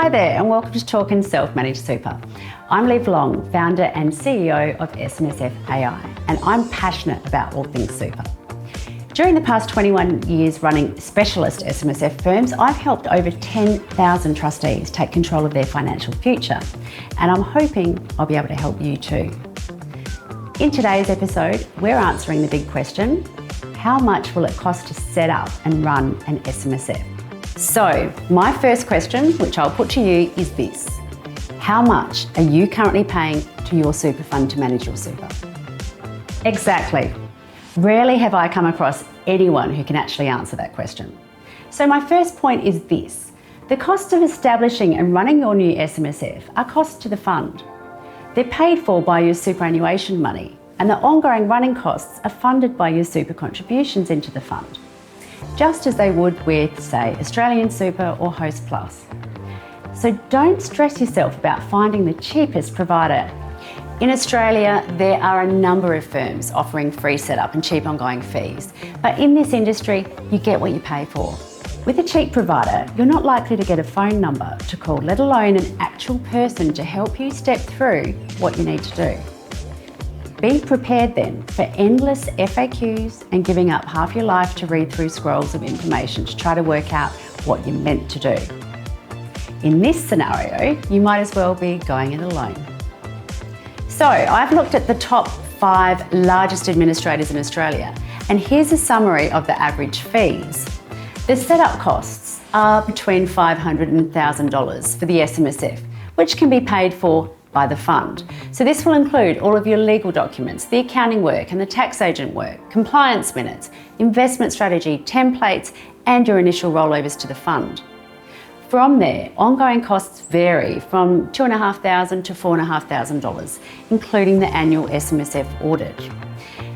Hello there and welcome to Talking Self-Managed Super. I'm Liv Long, founder and CEO of SMSF AI, and I'm passionate about all things super. During the past 21 years running specialist SMSF firms, I've helped over 10,000 trustees take control of their financial future, and I'm hoping I'll be able to help you too. In today's episode, we're answering the big question, how much will it cost to set up and run an SMSF? So, my first question, which I'll put to you, is this. How much are you currently paying to your super fund to manage your super? Exactly. Rarely have I come across anyone who can actually answer that question. So my first point is this. The cost of establishing and running your new SMSF are costs to the fund. They're paid for by your superannuation money, and the ongoing running costs are funded by your super contributions into the fund, just as they would with, say, Australian Super or HostPlus. So don't stress yourself about finding the cheapest provider. In Australia, there are a number of firms offering free setup and cheap ongoing fees, but in this industry, you get what you pay for. With a cheap provider, you're not likely to get a phone number to call, let alone an actual person to help you step through what you need to do. Be prepared then for endless FAQs and giving up half your life to read through scrolls of information to try to work out what you're meant to do. In this scenario, you might as well be going it alone. So I've looked at the top 5 largest administrators in Australia, and here's a summary of the average fees. The setup costs are between $500 and $1,000 for the SMSF, which can be paid for by the fund. So this will include all of your legal documents, the accounting work and the tax agent work, compliance minutes, investment strategy, templates, and your initial rollovers to the fund. From there, ongoing costs vary from $2,500 to $4,500, including the annual SMSF audit.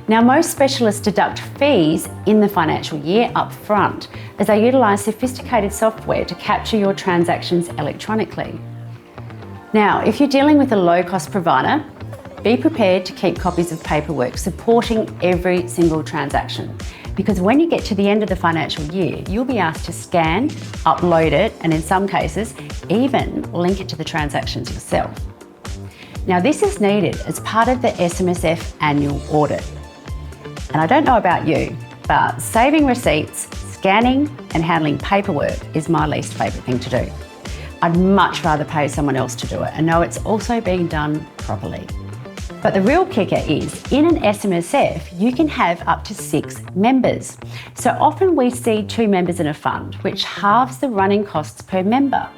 Now, most specialists deduct fees in the financial year up front, as they utilise sophisticated software to capture your transactions electronically. Now, if you're dealing with a low-cost provider, be prepared to keep copies of paperwork supporting every single transaction, because when you get to the end of the financial year, you'll be asked to scan, upload it, and in some cases, even link it to the transactions yourself. Now, this is needed as part of the SMSF annual audit. And I don't know about you, but saving receipts, scanning, and handling paperwork is my least favourite thing to do. I'd much rather pay someone else to do it and know it's also being done properly. But the real kicker is, in an SMSF, you can have up to 6 members. So often we see 2 members in a fund, which halves the running costs per member,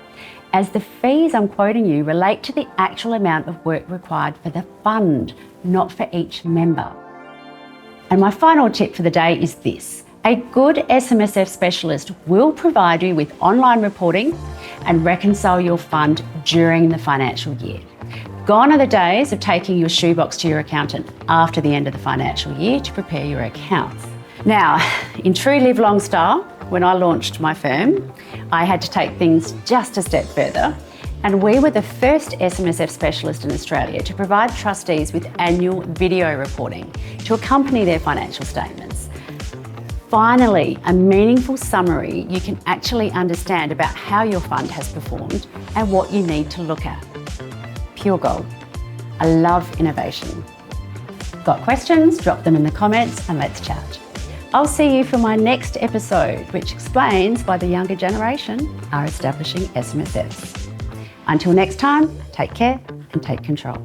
as the fees I'm quoting you relate to the actual amount of work required for the fund, not for each member. And my final tip for the day is this. A good SMSF specialist will provide you with online reporting and reconcile your fund during the financial year. Gone are the days of taking your shoebox to your accountant after the end of the financial year to prepare your accounts. Now, in true Live Long style, when I launched my firm, I had to take things just a step further, and we were the first SMSF specialist in Australia to provide trustees with annual video reporting to accompany their financial statements. Finally, a meaningful summary you can actually understand about how your fund has performed and what you need to look at. Pure gold. I love innovation. Got questions? Drop them in the comments and let's chat. I'll see you for my next episode, which explains why the younger generation are establishing SMSFs. Until next time, take care and take control.